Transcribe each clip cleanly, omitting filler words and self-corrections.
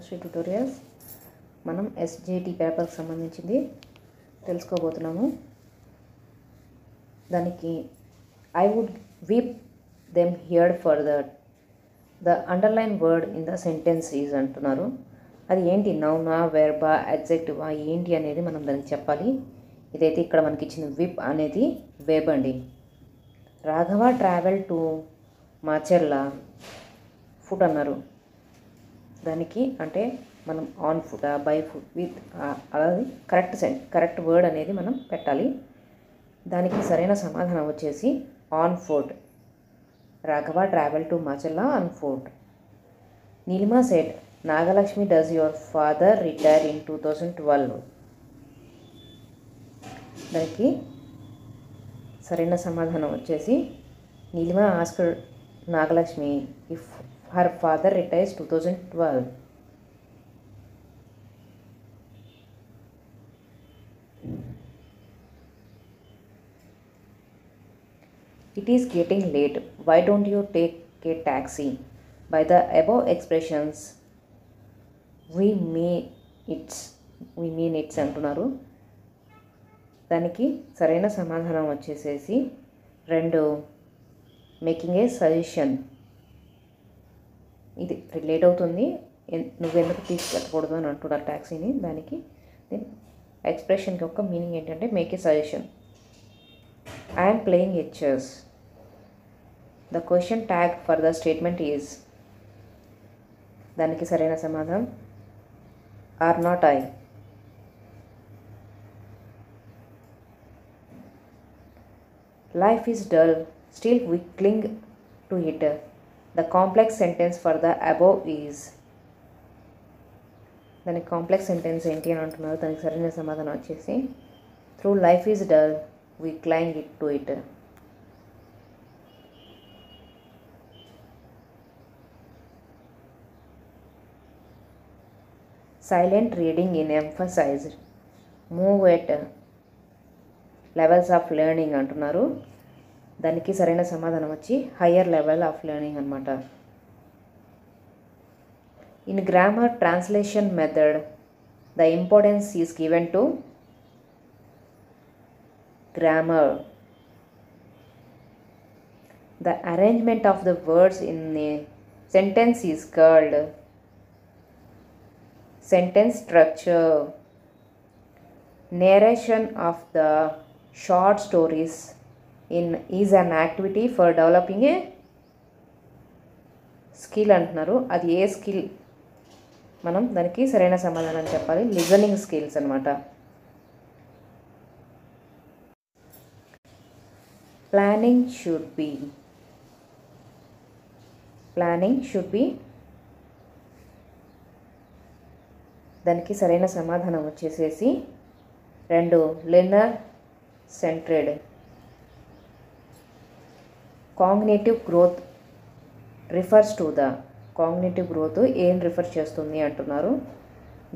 Shri tutorials మనం ఎస్జేటి పేపర్కి సంబంధించింది తెలుసుకోబోతున్నాము. దానికి I would weep them heard for the underline word in the sentence is అంటున్నారు. అది ఏంటి, నౌనా, వెర్బా, అడ్జెక్టివా ఏంటి అనేది మనం దానికి చెప్పాలి. ఇదైతే ఇక్కడ మనకి ఇచ్చిన విప్ అనేది వెర్బ్ అండి. Raghava travel to Macherla foot అన్నారు. దానికి అంటే మనం on foot, by foot, with అలాగే కరెక్ట్ వర్డ్ అనేది మనం పెట్టాలి. దానికి సరైన సమాధానం వచ్చేసి on foot. Raghava travel to Macherla on foot. Neelima said Nagalakshmi does your father retire in 2012. దానికి సరైన సమాధానం వచ్చేసి Neelima asked Nagalakshmi if her father retires 2012. It is getting late. Why don't you take a taxi? By the above expressions, we mean it's అంటున్నారు. దానికి సరైన సమాధానం వచ్చేసేసి రెండు, మేకింగ్ ఏ సజెషన్. ఇది రిలేట్ అవుతుంది, నువ్వెందుకు తీసుకెళ్ళకూడదు అని అంటున్నారు ట్యాక్సీని. దానికి ఎక్స్ప్రెషన్కి యొక్క మీనింగ్ ఏంటంటే make a suggestion. I'm playing a chess. The question tag for the statement is. దానికి సరైన సమాధానం are not I. Life is dull, still we cling to it. The complex sentence for the above is. దానికి complex sentence ఏంటి అని అంటున్నారు. దానికి సరైన సమాధానం వచ్చేసి through life is dull we cling it to it. Silent reading in emphasized move at levels of learning అంటున్నారు. దానికి సరైన సమాధానం వచ్చి హయ్యర్ లెవెల్ ఆఫ్ లెర్నింగ్ అనమాట. In grammar translation method the importance is given to grammar. The arrangement of the words in a sentence is called sentence structure. Narration of the short stories is an activity for developing A skill అంటున్నారు. అది ఏ skill, మనం దానికి సరైన సమాధానం చెప్పాలి. Listening skills అనమాట. Planning should be. దానికి సరైన సమాధానం వచ్చేసేసి రెండు, learner centred. Cognitive growth refers to the. Cognitive growth ఏం రిఫర్ చేస్తుంది అంటున్నారు.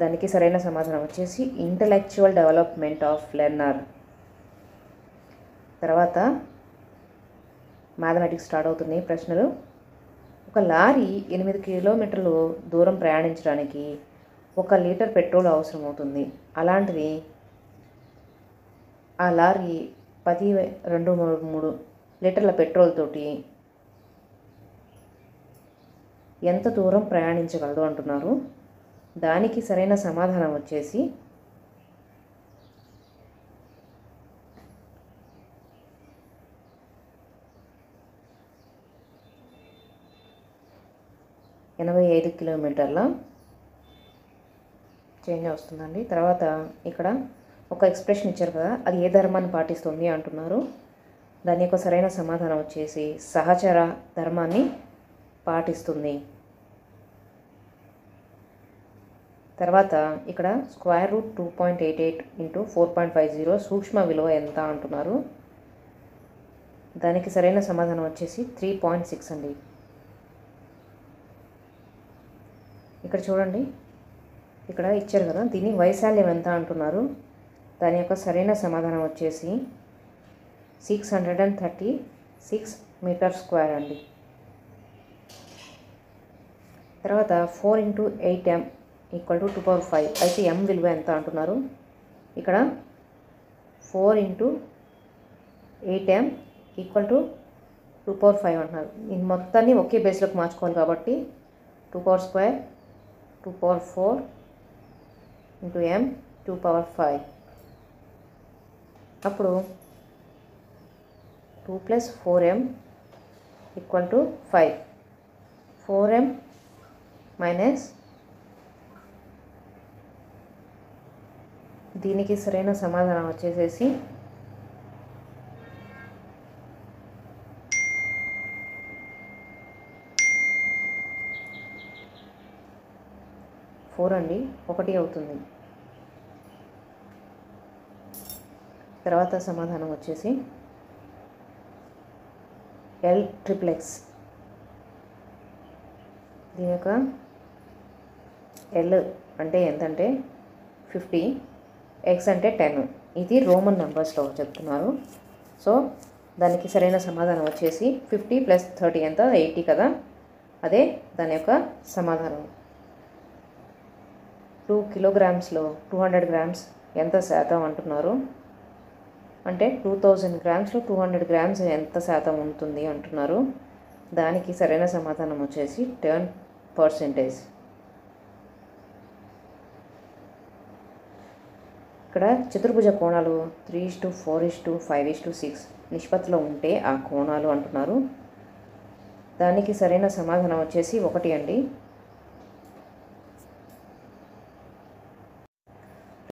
దానికి సరైన సమాధానం వచ్చేసి ఇంటలెక్చువల్ డెవలప్మెంట్ ఆఫ్ లెర్నర్. తర్వాత మ్యాథమెటిక్స్ స్టార్ట్ అవుతున్నాయి ప్రశ్నలు. ఒక లారీ 8 కిలోమీటర్లు దూరం ప్రయాణించడానికి 1 లీటర్ పెట్రోల్ అవసరం అవుతుంది. అలాంటిది ఆ లారీ 3 లీటర్ల పెట్రోల్ తోటి ఎంత దూరం ప్రయాణించగలదు అంటున్నారు. దానికి సరైన సమాధానం వచ్చేసి 85 కిలోమీటర్ల చేంజ్ వస్తుందండి. తర్వాత ఇక్కడ ఒక ఎక్స్ప్రెషన్ ఇచ్చారు కదా, అది ఏ ధర్మాన్ని పాటిస్తుంది అంటున్నారు. దాని యొక్క సరైన సమాధానం వచ్చేసి సహచర ధర్మాన్ని పాటిస్తుంది. తర్వాత ఇక్కడ స్క్వేర్ రూట్ 2.88 ఇంటూ 4.50 సూక్ష్మ విలువ ఎంత అంటున్నారు. దానికి సరైన సమాధానం వచ్చేసి 3.6 అండి. ఇక్కడ చూడండి, ఇక్కడ ఇచ్చారు కదా, దీని వైశాల్యం ఎంత అంటున్నారు. దాని యొక్క సరైన సమాధానం వచ్చేసి 636 మీటర్ స్క్వేర్ అండి. తర్వాత 4 × 8 ఈక్వల్ టు 2/5. అయితే m విలువ ఎంత అంటున్నారు? ఇక్కడ 4 × 8m ఈక్వల్ టు 2/5 అంటున్నారు. ఇది మొత్తాన్ని ఒకే బేస్లోకి మార్చుకోవాలి కాబట్టి 2² 2/4 × m 2/5. అప్పుడు 2 + 4m equal to 5. 4m minus దీనికి సరైన సమాధానం వచ్చేసేసి 4 అండి, 1 అవుతుంది. తర్వాత సమాధానం వచ్చేసి L/X. దీని యొక్క L అంటే ఎంతంటే 50, X అంటే 10. ఇది రోమన్ నెంబర్స్లో చెప్తున్నారు. సో దానికి సరైన సమాధానం వచ్చేసి 50 + 30 ఎంత? 80 కదా. అదే దాని యొక్క సమాధానం. 2 కిలోగ్రామ్స్లో 200 గ్రామ్స్ ఎంత శాతం అంటున్నారు? అంటే 2000 గ్రామ్స్లో 200 గ్రామ్స్ ఎంత శాతం ఉంటుంది అంటున్నారు. దానికి సరైన సమాధానం వచ్చేసి 10%. ఇక్కడ చతుర్భుజ కోణాలు 3:4:5:6 నిష్పత్తిలో ఉంటే ఆ కోణాలు అంటున్నారు. దానికి సరైన సమాధానం వచ్చేసి 1 అండి.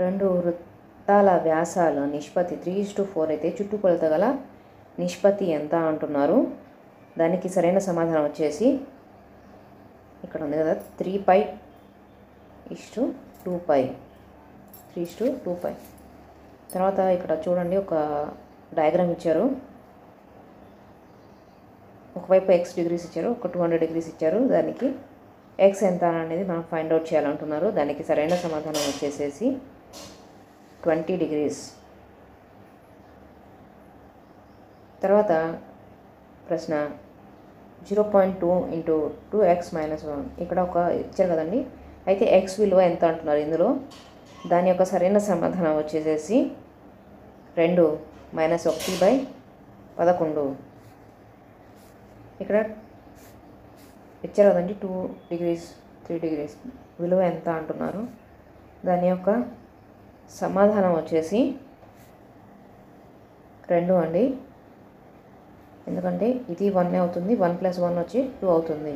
2 వృత్తాల వ్యాసాల నిష్పత్తి 3:4 అయితే చుట్టుకొలత గల నిష్పత్తి ఎంత అంటున్నారు. దానికి సరైన సమాధానం వచ్చేసి ఇక్కడ ఉంది కదా 3π/2π. 3:2π. తర్వాత ఇక్కడ చూడండి, ఒక డయాగ్రామ్ ఇచ్చారు. ఒకవైపు x డిగ్రీస్ ఇచ్చారు, ఒక 200 డిగ్రీస్ ఇచ్చారు. దానికి x ఎంత అనేది మనం ఫైండ్ అవుట్ చేయాలంటున్నారు. దానికి సరైన సమాధానం వచ్చేసేసి 20 డిగ్రీస్. తర్వాత ప్రశ్న 0.2 × 2x - 1. ఇక్కడ ఒక ఇచ్చారు కదండి. అయితే x విలువ ఎంత అంటున్నారు ఇందులో. దాని యొక్క సరైన సమాధానం వచ్చేసేసి 2 - 1/11. ఇక్కడ ఇచ్చారు కదండి 2 డిగ్రీస్ 3 డిగ్రీస్ విలువ ఎంత అంటున్నారు. దాని యొక్క సమాధానం వచ్చేసి 2 అండి. ఎందుకంటే ఇది 1 అవుతుంది, 1 + 1 వచ్చి 2 అవుతుంది.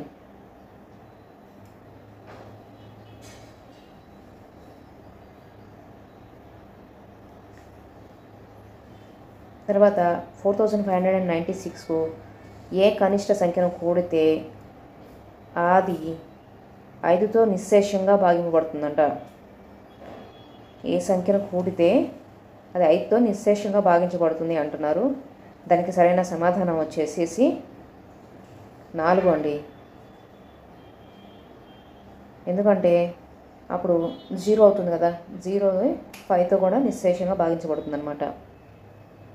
తర్వాత 4596కు ఏ కనిష్ట సంఖ్యను కూడితే అది 5తో నిశ్శేషంగా భాగింపబడుతుందంట. ఏ సంఖ్యను కూడితే అది 5తో నిశ్శేషంగా భాగించబడుతుంది అంటున్నారు. దానికి సరైన సమాధానం వచ్చేసేసి 4 అండి. ఎందుకంటే అప్పుడు 0 అవుతుంది కదా, 0 5తో కూడా నిశ్శేషంగా భాగించబడుతుంది అనమాట.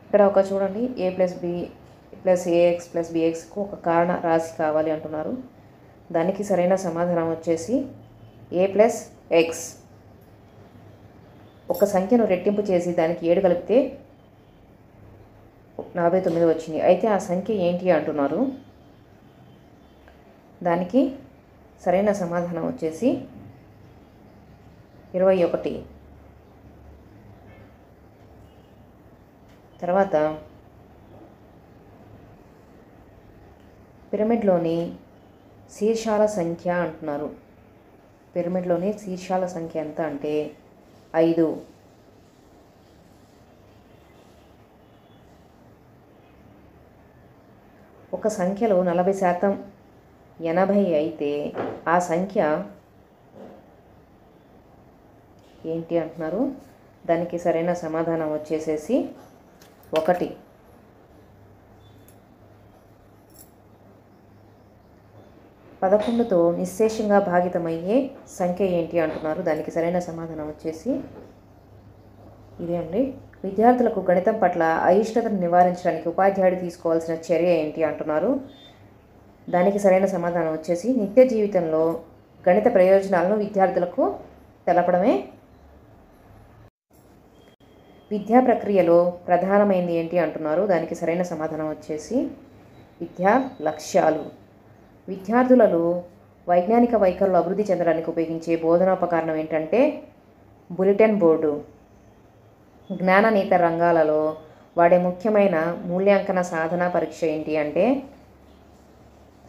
ఇక్కడ ఒక చూడండి, a + b + ax + bxకు ఒక కారణ రాశి కావాలి అంటున్నారు. దానికి సరైన సమాధానం వచ్చేసి a + x. ఒక సంఖ్యను రెట్టింపు చేసి దానికి 7 కలిపితే 49 వచ్చింది. అయితే ఆ సంఖ్య ఏంటి అంటున్నారు. దానికి సరైన సమాధానం వచ్చేసి 21. తర్వాత పిరమిడ్లోని శీర్షాల సంఖ్య అంటున్నారు. పిరమిడ్లోని శీర్షాల సంఖ్య ఎంత అంటే 5. ఒక సంఖ్యలో 40% 80 అయితే ఆ సంఖ్య ఏంటి అంటున్నారు. దానికి సరైన సమాధానం వచ్చేసేసి 1. పదకొండుతో నిశ్శేషంగా భాగితమయ్యే సంఖ్య ఏంటి అంటున్నారు. దానికి సరైన సమాధానం వచ్చేసి ఇదే అండి. విద్యార్థులకు గణితం పట్ల అయిష్టతను నివారించడానికి ఉపాధ్యాయుడు తీసుకోవాల్సిన చర్య ఏంటి అంటున్నారు. దానికి సరైన సమాధానం వచ్చేసి నిత్య జీవితంలో గణిత ప్రయోజనాలను విద్యార్థులకు తెలపడమే విద్యా ప్రక్రియలో ప్రధానమైనది ఏంటి అంటున్నారు. దానికి సరైన సమాధానం వచ్చేసి విద్యా లక్ష్యాలు. విద్యార్థులలో వైజ్ఞానిక వైఖరులు అభివృద్ధి చెందడానికి ఉపయోగించే బోధనోపకరణం ఏంటంటే బులెటిన్ బోర్డు. జ్ఞాననేత రంగాలలో వాడే ముఖ్యమైన మూల్యాంకన సాధన పరీక్ష ఏంటి అంటే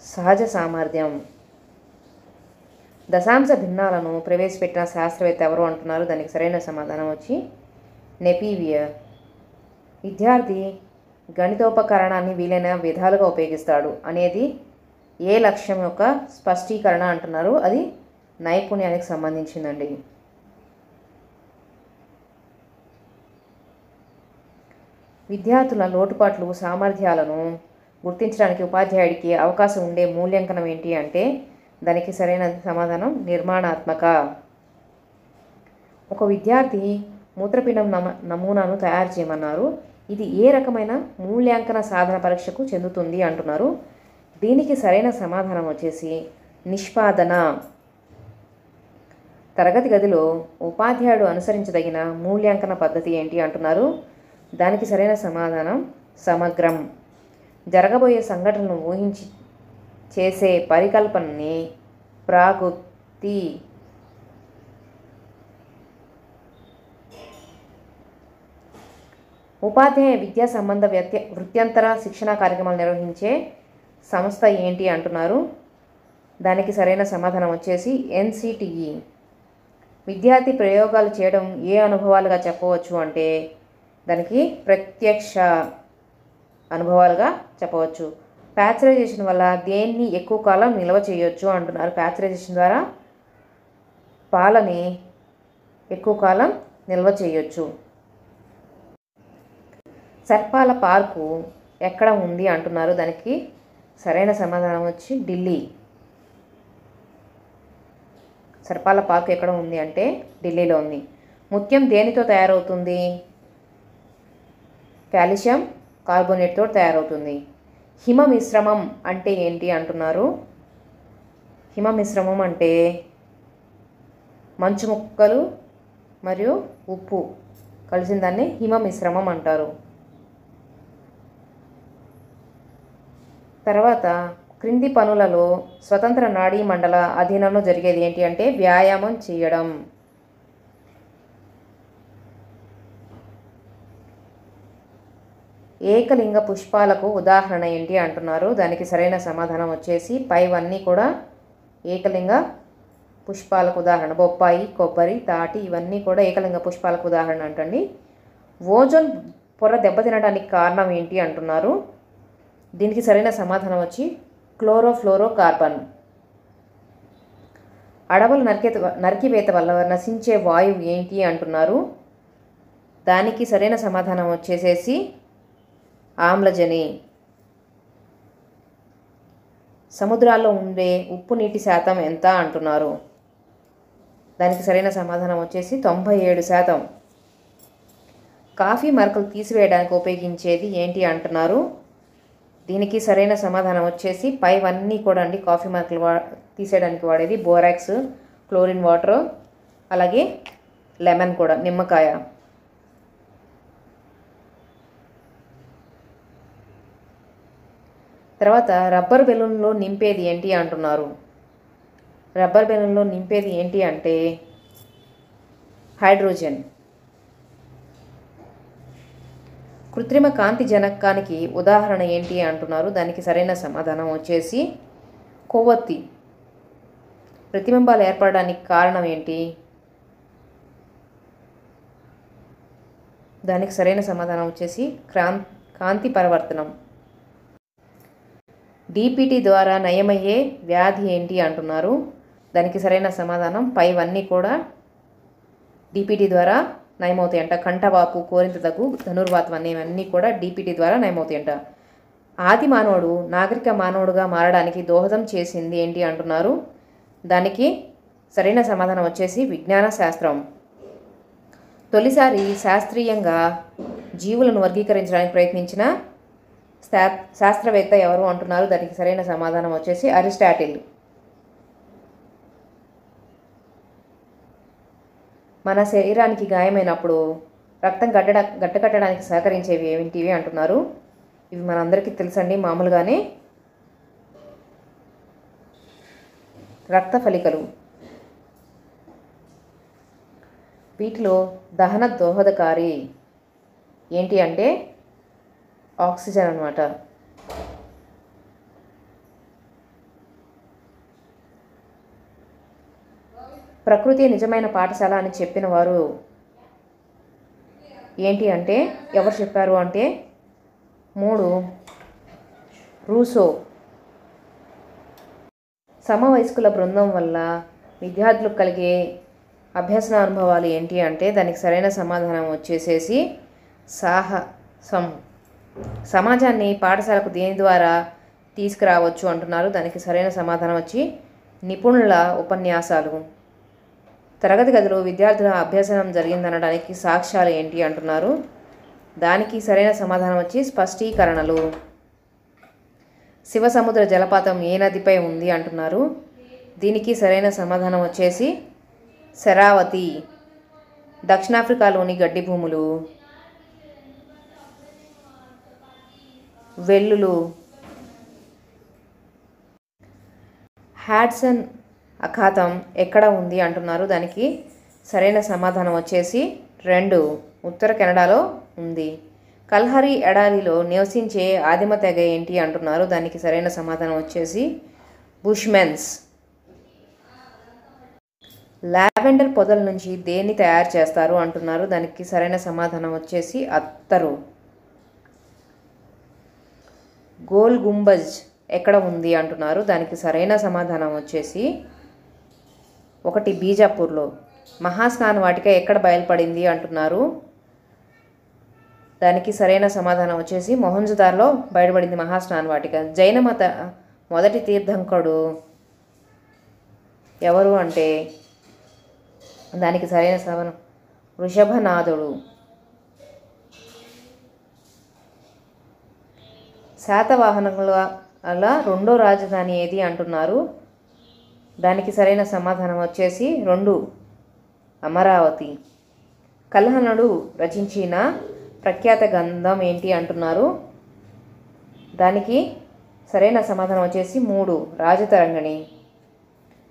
సహజ సామర్థ్యం. దశాంశ భిన్నాలను ప్రవేశపెట్టిన శాస్త్రవేత్త ఎవరు అంటున్నారు. దానికి సరైన సమాధానం వచ్చి నెపీవియర్. విద్యార్థి గణితోపకరణాన్ని వీలైన విధాలుగా ఉపయోగిస్తాడు అనేది ఏ లక్ష్యం యొక్క స్పష్టీకరణ అంటున్నారు. అది నైపుణ్యానికి సంబంధించిందండి. విద్యార్థుల లోటుపాట్లు సామర్థ్యాలను గుర్తించడానికి ఉపాధ్యాయుడికి అవకాశం ఉండే మూల్యాంకనం ఏంటి అంటే దానికి సరైన సమాధానం నిర్మాణాత్మక. ఒక విద్యార్థి మూత్రపిండం నమూనాను తయారు చేయమన్నారు. ఇది ఏ రకమైన మూల్యాంకన సాధన పరీక్షకు చెందుతుంది అంటున్నారు. దీనికి సరైన సమాధానం వచ్చేసి నిష్పాదన. తరగతి గదిలో ఉపాధ్యాయుడు అనుసరించదగిన మూల్యాంకన పద్ధతి ఏంటి అంటున్నారు. దానికి సరైన సమాధానం సమగ్రం. జరగబోయే సంఘటనలను ఊహించి చేసే పరికల్పనని ప్రాగుప్తి. ఉపాధ్యాయ విద్యా సంబంధ వృత్యంతర శిక్షణా కార్యక్రమాలు నిర్వహించే సంస్థ ఏంటి అంటున్నారు. దానికి సరైన సమాధానం వచ్చేసి ఎన్సిటిఈ. విద్యార్థి ప్రయోగాలు చేయడం ఏ అనుభవాలుగా చెప్పవచ్చు అంటే దానికి ప్రత్యక్ష అనుభవాలుగా చెప్పవచ్చు. ప్యాచరైజేషన్ వల్ల దేన్ని ఎక్కువ కాలం నిల్వ చేయొచ్చు అంటున్నారు. ప్యాచరైజేషన్ ద్వారా పాలని ఎక్కువ కాలం నిల్వ చేయొచ్చు. సర్పాల పార్కు ఎక్కడ ఉంది అంటున్నారు. దానికి సరైన సమాధానం వచ్చి ఢిల్లీ. సర్పాల పార్కు ఎక్కడ ఉంది అంటే ఢిల్లీలో ఉంది. ముత్యం దేనితో తయారవుతుంది. కాల్షియం కార్బోనేట్తో తయారవుతుంది. హిమ మిశ్రమం అంటే ఏంటి అంటున్నారు. హిమ మిశ్రమం అంటే మంచు ముక్కలు మరియు ఉప్పు కలిసిన దాన్ని హిమ మిశ్రమం అంటారు. తర్వాత క్రింది పనులలో స్వతంత్ర నాడీ మండల అధీనంలో జరిగేది ఏంటి అంటే వ్యాయామం చేయడం. ఏకలింగ పుష్పాలకు ఉదాహరణ ఏంటి అంటున్నారు. దానికి సరైన సమాధానం వచ్చేసి పైవన్నీ కూడా ఏకలింగ పుష్పాలకు ఉదాహరణ. బొప్పాయి, కొబ్బరి, తాటి ఇవన్నీ కూడా ఏకలింగ పుష్పాలకు ఉదాహరణ అంటండి. ఓజోన్ పొర దెబ్బతినడానికి కారణం ఏంటి అంటున్నారు. దీనికి సరైన సమాధానం వచ్చి క్లోరోఫ్లోరో కార్బన్. అడవులు నరికివేత వల్ల నశించే వాయువు ఏంటి అంటున్నారు. దానికి సరైన సమాధానం వచ్చేసేసి ఆమ్లజని. సముద్రాల్లో ఉండే ఉప్పు నీటి శాతం ఎంత అంటున్నారు. దానికి సరైన సమాధానం వచ్చేసి 97%. కాఫీ మరకలు తీసివేయడానికి ఉపయోగించేది ఏంటి అంటున్నారు. దీనికి సరైన సమాధానం వచ్చేసి పైవన్నీ కూడా అండి కాఫీ మరకలు తీసేయడానికి వాడేది బోరాక్స్, క్లోరిన్ వాటర్, అలాగే లెమన్ కూడా నిమ్మకాయ. తర్వాత రబ్బర్ బెలూన్లో నింపేది ఏంటి అంటున్నారు. రబ్బర్ బెలూన్లో నింపేది ఏంటి అంటే హైడ్రోజన్. కృత్రిమ కాంతి జనకానికి ఉదాహరణ ఏంటి అంటున్నారు. దానికి సరైన సమాధానం వచ్చేసి కొవ్వొత్తి. ప్రతిబింబాలు ఏర్పడడానికి కారణం ఏంటి. దానికి సరైన సమాధానం వచ్చేసి కాంతి పరివర్తనం. డిపిటి ద్వారా నయమయ్యే వ్యాధి ఏంటి అంటున్నారు. దానికి సరైన సమాధానం పైవన్నీ కూడా డిపిటి ద్వారా నయమవుతాయంట. కంఠవాపు, కోరింత దగ్గు, ధనుర్వాతం అనేవన్నీ కూడా డిపిటి ద్వారా నయమవుతాయంట. ఆది మానవుడు నాగరిక మానవుడుగా మారడానికి దోహదం చేసింది ఏంటి అంటున్నారు. దానికి సరైన సమాధానం వచ్చేసి విజ్ఞాన శాస్త్రం. తొలిసారి శాస్త్రీయంగా జీవులను వర్గీకరించడానికి ప్రయత్నించిన శాస్త్రవేత్త ఎవరు అంటున్నారు. దానికి సరైన సమాధానం వచ్చేసి అరిస్టాటిల్. మన శరీరానికి గాయమైనప్పుడు రక్తం గడ్డకట్టడానికి సహకరించేవి ఏమిటివి అంటున్నారు. ఇవి మనందరికీ తెలుసండి, మామూలుగానే రక్త ఫలికలు. వీటిలో దహన దోహదకారి ఏంటి అంటే ఆక్సిజన్ అన్నమాట. ప్రకృతి నిజమైన పాఠశాల అని చెప్పిన వారు ఏంటి అంటే ఎవరు చెప్పారు అంటే 3 రూసో. సమవయస్కుల బృందం వల్ల విద్యార్థులకు కలిగే అభ్యసన అనుభవాలు ఏంటి అంటే దానికి సరైన సమాధానం వచ్చేసేసి సాహసం. సమాజాన్ని పాఠశాలకు దేని ద్వారా తీసుకురావచ్చు అంటున్నారు. దానికి సరైన సమాధానం వచ్చి నిపుణుల ఉపన్యాసాలు. తరగతి గదిలో విద్యార్థుల అభ్యసనం జరిగిందనడానికి సాక్ష్యాలు ఏంటి అంటున్నారు. దానికి సరైన సమాధానం వచ్చి స్పష్టీకరణలు. శివసముద్ర జలపాతం ఏ నదిపై ఉంది అంటున్నారు. దీనికి సరైన సమాధానం వచ్చేసి శరావతి. దక్షిణాఫ్రికాలోని గడ్డి భూములు, వెల్లులు. హ్యాడ్సన్ అఖాతం ఎక్కడ ఉంది అంటున్నారు. దానికి సరైన సమాధానం వచ్చేసి 2 ఉత్తర కెనడాలో ఉంది. కల్హరి ఎడారిలో నివసించే ఆదిమ తెగ ఏంటి అంటున్నారు. దానికి సరైన సమాధానం వచ్చేసి బుష్మెన్స్. లావెండర్ పొదల నుంచి దేన్ని తయారు చేస్తారు అంటున్నారు. దానికి సరైన సమాధానం వచ్చేసి అత్తరు. గోల్ గుంబజ్ ఎక్కడ ఉంది అంటున్నారు. దానికి సరైన సమాధానం వచ్చేసి 1 బీజాపూర్లో. మహాస్నాన వాటిక ఎక్కడ బయలుపడింది అంటున్నారు. దానికి సరైన సమాధానం వచ్చేసి మొహంజదార్లో బయటపడింది మహాస్నాన వాటిక. జైన మత మొదటి తీర్థంకరుడు ఎవరు అంటే దానికి సరైన సమాధానం వృషభనాథుడు. శాతవాహనుల అలా 2వ రాజధాని ఏది అంటున్నారు. దానికి సరైన సమాధానం వచ్చేసి 2 అమరావతి. కల్హనుడు రచించిన ప్రఖ్యాత గ్రంథం ఏంటి అంటున్నారు. దానికి సరైన సమాధానం వచ్చేసి 3 రాజతరంగిణి.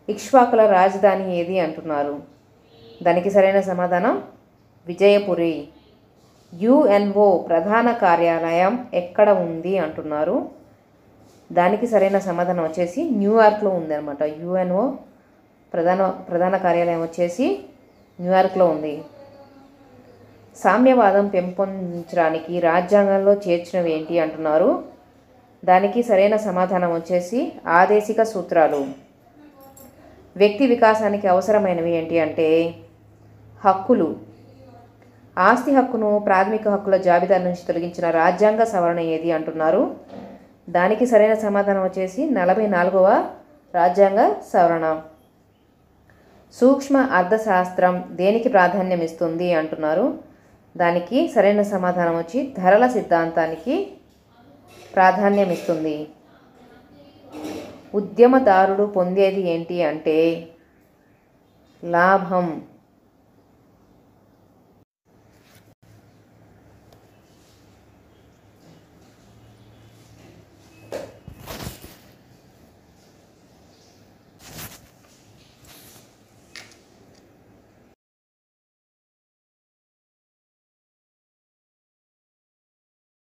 ఇక్ష్వాకుల రాజధాని ఏది అంటున్నారు. దానికి సరైన సమాధానం విజయపురి. యుఎన్ఓ ప్రధాన కార్యాలయం ఎక్కడ ఉంది అంటున్నారు. దానికి సరైన సమాధానం వచ్చేసి న్యూయార్క్లో ఉందన్నమాట. యుఎన్ఓ ప్రధాన కార్యాలయం వచ్చేసి న్యూయార్క్లో ఉంది. సామ్యవాదం పెంపొందించడానికి రాజ్యాంగంలో చేర్చినవి ఏంటి అంటున్నారు. దానికి సరైన సమాధానం వచ్చేసి ఆదేశిక సూత్రాలు. వ్యక్తి వికాసానికి అవసరమైనవి ఏంటి అంటే హక్కులు. ఆస్తి హక్కును ప్రాథమిక హక్కుల జాబితా నుంచి తొలగించిన రాజ్యాంగ సవరణ ఏది అంటున్నారు. దానికి సరైన సమాధానం వచ్చేసి 44వ రాజ్యాంగ సవరణ. సూక్ష్మ అర్థశాస్త్రం దేనికి ప్రాధాన్యం ఇస్తుంది అంటున్నారు. దానికి సరైన సమాధానం వచ్చి ధరల సిద్ధాంతానికి ప్రాధాన్యం ఇస్తుంది. ఉద్యమదారుడు పొందేది ఏంటి అంటే లాభం.